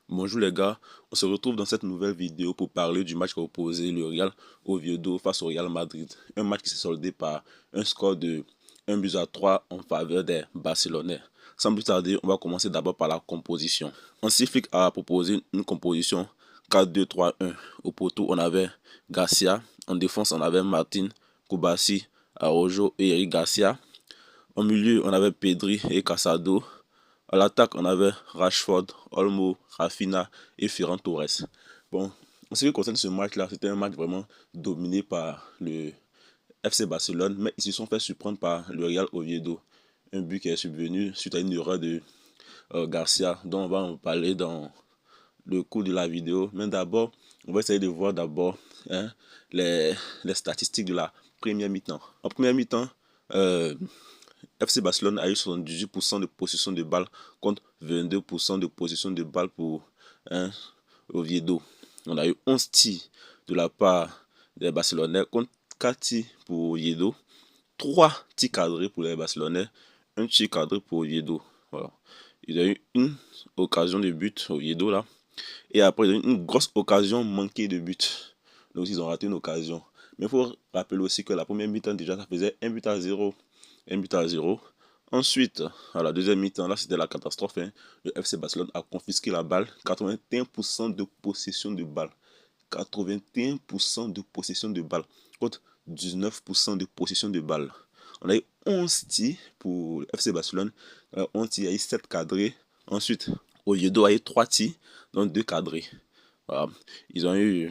Bonjour les gars, on se retrouve dans cette nouvelle vidéo pour parler du match qui a opposé le Real Oviedo face au Real Madrid. Un match qui s'est soldé par un score de 1 but à 3 en faveur des Barcelonais. Sans plus tarder, on va commencer d'abord par la composition. Anciflick a proposé une composition 4-2-3-1. Au poteau, on avait Garcia. En défense, on avait Martin, Koubassi, Araujo et Eric Garcia. Au milieu, on avait Pedri et Casado. À l'attaque, on avait Rashford, Olmo, Rafinha et Ferran Torres. Bon, en ce qui concerne ce match-là, c'était un match vraiment dominé par le FC Barcelone, mais ils se sont fait surprendre par le Real Oviedo. Un but qui est subvenu suite à une erreur de Garcia, dont on va en parler dans le cours de la vidéo. Mais d'abord, on va essayer de voir d'abord les statistiques de la première mi-temps. En première mi-temps, FC Barcelone a eu 78% de possession de balle contre 22% de possession de balle pour Oviedo. On a eu 11 tirs de la part des Barcelonais contre 4 tirs pour Oviedo. 3 tirs cadrés pour les Barcelonais, un tir cadré pour Oviedo. Voilà. Il y a eu une occasion de but Oviedo là. Et après, il y a eu une grosse occasion manquée de but. Donc ils ont raté une occasion. Mais il faut rappeler aussi que la première mi-temps déjà ça faisait 1 but à 0. 1 but à 0. Ensuite, à la deuxième mi-temps, là c'était la catastrophe. Le FC Barcelone a confisqué la balle. 81% de possession de balle. 81% de possession de balle. Contre 19% de possession de balle. On a eu 11 tirs pour le FC Barcelone. 11 tirs, il y a eu 7 cadrés. Ensuite, Oviedo a eu 3 tirs, donc 2 cadrés. Voilà. Ils ont eu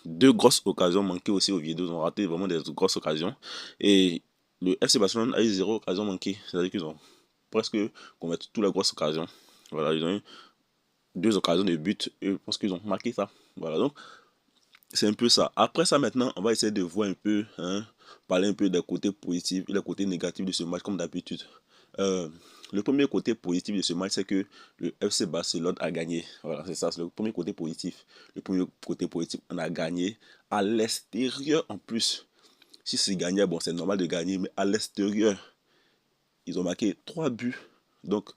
2 grosses occasions manquées aussi. Oviedo, ils ont raté vraiment des grosses occasions. Et le FC Barcelone a eu 0 occasion manquée. C'est-à-dire qu'ils ont presque combattu toutes les grosses occasions. Voilà, ils ont eu 2 occasions de but et je pense qu'ils ont marqué ça. Voilà, donc c'est un peu ça. Après ça, maintenant, on va essayer de voir un peu, parler un peu des côtés positifs et des côtés négatifs de ce match, comme d'habitude. Le premier côté positif de ce match, c'est que le FC Barcelone a gagné. Voilà, c'est ça, c'est le premier côté positif. Le premier côté positif, on a gagné à l'extérieur en plus. Si c'est gagné, bon, c'est normal de gagner, mais à l'extérieur, ils ont marqué 3 buts. Donc,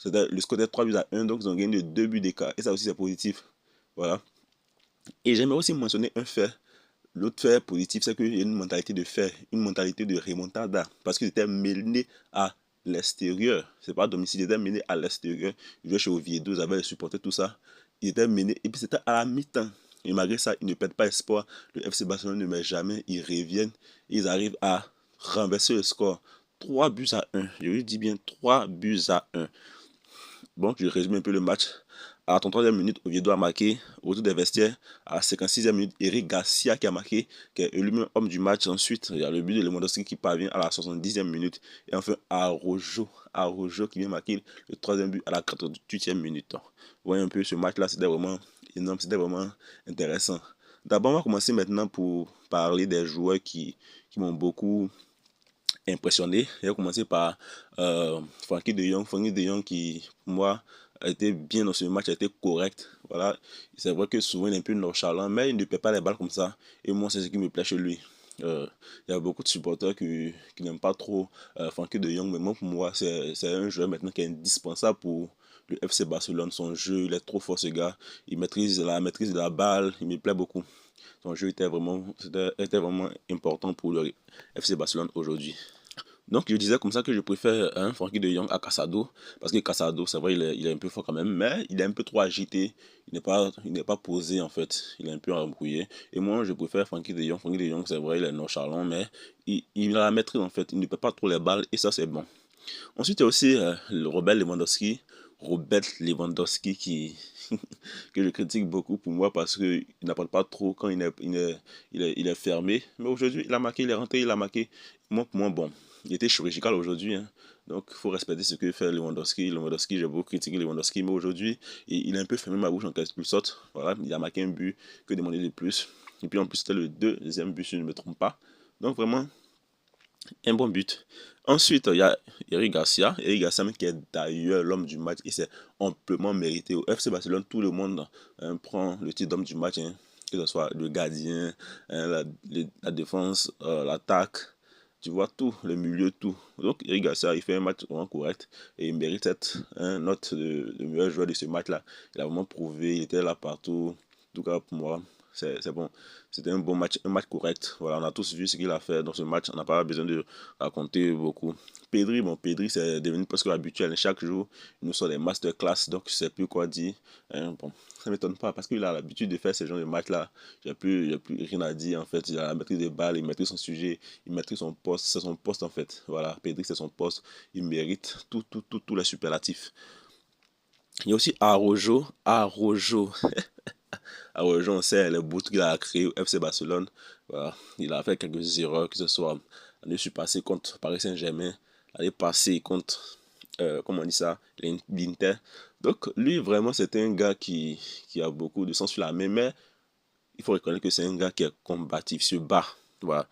le score est 3 buts à 1, donc ils ont gagné de 2 buts d'écart. Et ça aussi, c'est positif. Voilà. Et j'aimerais aussi mentionner un fait. L'autre fait positif, c'est qu'il y a une mentalité de fer, une mentalité de remontada. Parce qu'ils étaient menés à l'extérieur. C'est pas à domicile, ils étaient menés à l'extérieur. Ils jouaient chez Oviedo, ils avaient les supporters, tout ça. Ils étaient menés. Et puis c'était à la mi-temps. Et malgré ça, ils ne perdent pas espoir. Le FC Barcelone ne met jamais. Ils reviennent. Ils arrivent à renverser le score. 3 buts à 1. Je lui dis bien 3 buts à 1. Bon, je résume un peu le match. À la 33e minute, Oviedo a marqué. Au retour des vestiaires, à la 56e minute, Eric Garcia qui a marqué, qui est élu homme du match. Ensuite, il y a le but de Lewandowski qui parvient à la 70e minute. Et enfin, Araujo qui vient marquer le troisième but à la 88e minute. Vous voyez un peu ce match-là, c'était vraiment énorme, c'était vraiment intéressant. D'abord, on va commencer maintenant pour parler des joueurs qui m'ont beaucoup impressionné. J'ai commencé par Frankie de Jong. Frankie de Jong qui, pour moi, a été bien dans ce match, a été correct. Voilà. C'est vrai que souvent il est un peu nonchalant, mais il ne perd pas les balles comme ça. Et moi, c'est ce qui me plaît chez lui. Il y a beaucoup de supporters qui n'aiment pas trop Frankie de Jong, mais moi, pour moi, c'est un joueur maintenant qui est indispensable pour le FC Barcelone. Son jeu, il est trop fort, ce gars. Il maîtrise la maîtrise de la balle, il me plaît beaucoup. Son jeu était vraiment important pour le FC Barcelone aujourd'hui. Donc je disais comme ça que je préfère Frankie de Jong à Casado, parce que Casado, c'est vrai, il est un peu fort quand même, mais il est un peu trop agité, il n'est pas posé en fait, il est un peu embrouillé. Et moi je préfère Frankie de Jong. Frankie de Jong, c'est vrai, il est nonchalant, mais il a la maîtrise en fait, il ne perd pas trop les balles, et ça c'est bon. Ensuite il y a aussi le Robert Lewandowski qui que je critique beaucoup pour moi parce qu'il n'apporte pas trop quand il est fermé. Mais aujourd'hui, il a marqué, il est rentré, il a marqué. Moi, pour moi, bon, il était chirurgical aujourd'hui. Donc, il faut respecter ce que fait Lewandowski. Lewandowski, j'ai beaucoup critiqué Lewandowski, mais aujourd'hui, il a un peu fermé ma bouche en quelque sorte. Voilà, il a marqué un but, que demander de plus. Et puis en plus, c'était le deuxième but, si je ne me trompe pas. Donc, vraiment, un bon but. Ensuite, il y a Eric Garcia. Eric Garcia, qui est d'ailleurs l'homme du match. Et c'est amplement mérité. Au FC Barcelone, tout le monde prend le titre d'homme du match. Que ce soit le gardien, la défense, l'attaque. tu vois tout, le milieu, tout. Donc Eric Garcia, il fait un match vraiment correct et il mérite cette note de meilleur joueur de ce match-là. Il a vraiment prouvé, il était là partout. En tout cas, pour moi, c'est bon. C'était un match correct. Voilà, on a tous vu ce qu'il a fait dans ce match. On n'a pas besoin de raconter beaucoup. Pedri, c'est devenu presque habituel. Chaque jour, il nous sort des masterclass, donc je ne sais plus quoi dire. Bon, ça ne m'étonne pas parce qu'il a l'habitude de faire ce genre de match-là. J'ai plus rien à dire en fait. Il a la maîtrise des balles, il maîtrise son sujet, il maîtrise son poste. C'est son poste en fait. Voilà, Pedri, c'est son poste. Il mérite tous les superlatifs. Il y a aussi Arojo. Arojo, on sait les bouts qu'il a créé au FC Barcelone. Voilà. Il a fait quelques erreurs, que ce soit l'année passée contre Paris Saint-Germain, l'année passée contre, comment on dit ça, l'Inter. Donc, lui, vraiment, c'est un gars qui a beaucoup de sens sur la main, mais il faut reconnaître que c'est un gars qui est combatif, il se bat. Voilà.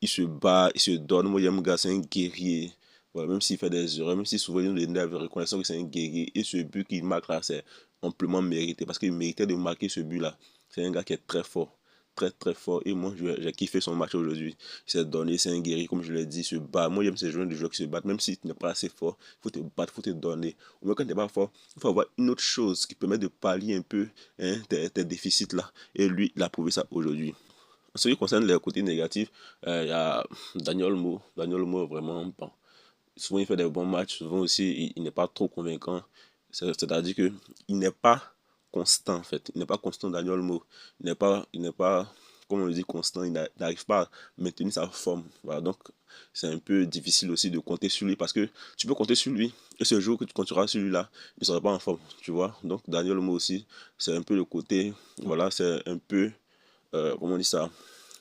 Il se bat, il se donne. Moi, j'aime gars, c'est un guerrier. Voilà, même s'il fait des erreurs, même si souvent il nous les nerfs, reconnaissant que c'est un guerrier. Et ce but qu'il marque là, c'est amplement mérité. Parce qu'il méritait de marquer ce but là. C'est un gars qui est très fort. Très très fort. Et moi, j'ai kiffé son match aujourd'hui. Il s'est donné, c'est un guerrier, comme je l'ai dit, il se bat. Moi, j'aime ces joueurs de joueurs qui se battent. Même si tu n'es pas assez fort, il faut te battre, il faut te donner. Ou même quand tu n'es pas fort, il faut avoir une autre chose qui permet de pallier un peu tes déficits là. Et lui, il a prouvé ça aujourd'hui. En ce qui concerne les côtés négatifs, il y a Daniel Mo. Daniel Mo, vraiment, bon, souvent il fait des bons matchs, souvent aussi il n'est pas trop convaincant. C'est-à-dire qu'il n'est pas constant en fait. Il n'est pas constant, Daniel Mo. Il n'est pas, comme on le dit, constant. Il n'arrive pas à maintenir sa forme. Voilà, donc c'est un peu difficile aussi de compter sur lui parce que tu peux compter sur lui et ce jour que tu compteras sur lui là, il ne sera pas en forme, tu vois. Donc Daniel Mo aussi, c'est un peu le côté, voilà, c'est un peu comment on dit ça,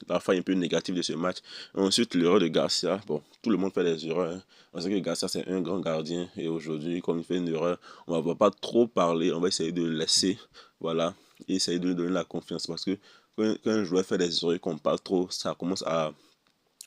la faille un peu négative de ce match. Ensuite, l'erreur de Garcia. Bon, tout le monde fait des erreurs. Hein. On sait que Garcia, c'est un grand gardien. Et aujourd'hui, comme il fait une erreur, on ne va pas trop parler. On va essayer de le laisser. Voilà. Et essayer de lui donner la confiance. Parce que quand un joueur fait des erreurs qu'on parle trop, ça commence à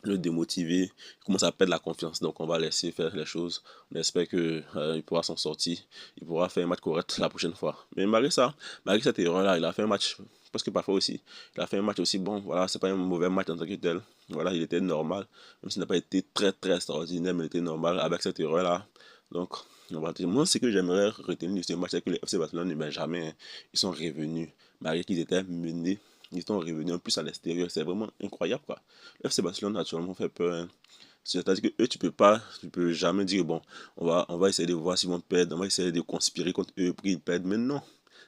le démotiver, il commence à perdre la confiance. Donc on va laisser faire les choses. On espère que il pourra s'en sortir. Il pourra faire un match correct la prochaine fois. Mais malgré ça, malgré cette erreur-là, il a fait un match presque parfois aussi. Il a fait un match aussi bon. Voilà, c'est pas un mauvais match en tant que tel. Voilà, il était normal. Même s'il n'a pas été très très extraordinaire, mais il était normal avec cette erreur-là. Donc, on va dire, moi, ce que j'aimerais retenir de ce match, c'est que les FC Barcelone ne met jamais. Ils sont revenus. Malgré qu'ils étaient menés, ils sont revenus en plus à l'extérieur. C'est vraiment incroyable, quoi. Le FC Barcelone a actuellement fait peur. Hein. C'est-à-dire que eux, tu peux jamais dire, bon, on va essayer de voir s'ils vont perdre, on va essayer de conspirer contre eux pour qu'ils perdent. Mais non,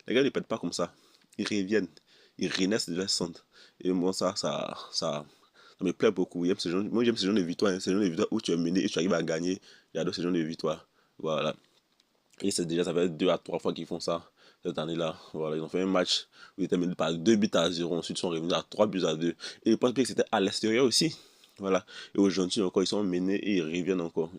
les gars ne perdent pas comme ça. Ils reviennent, ils renaissent de leur centre. Et moi, ça me plaît beaucoup. Moi, j'aime ce genre de victoire. Hein. Ce genre de victoire où tu es mené et tu arrives à gagner. J'adore ce genre de victoire. Voilà. Et ça fait 2 à 3 fois qu'ils font ça cette année-là. Voilà, ils ont fait un match où ils étaient menés par 2 buts à 0. Ensuite, ils sont revenus à 3 buts à 2. Et je pense que c'était à l'extérieur aussi. Voilà. Et aujourd'hui encore, ils sont menés et ils reviennent encore.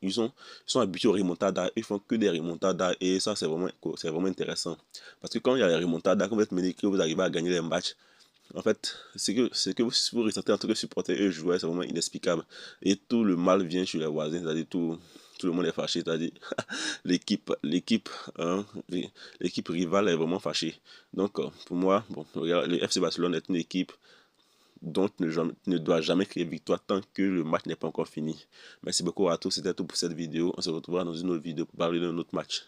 Ils sont habitués aux remontadas. Ils font que des remontadas. Et ça, c'est vraiment intéressant. Parce que quand il y a les remontadas, quand vous êtes mené, que vous arrivez à gagner les matchs, en fait, ce que vous ressentez en tant que supporter et joueur, c'est vraiment inexplicable. Et tout le mal vient sur les voisins, c'est-à-dire tout le monde est fâché, c'est-à-dire hein, l'équipe rivale est vraiment fâchée. Donc, pour moi, bon, regarde, le FC Barcelone est une équipe dont ne doit jamais créer victoire tant que le match n'est pas encore fini. Merci beaucoup à tous, c'était tout pour cette vidéo. On se retrouvera dans une autre vidéo pour parler d'un autre match.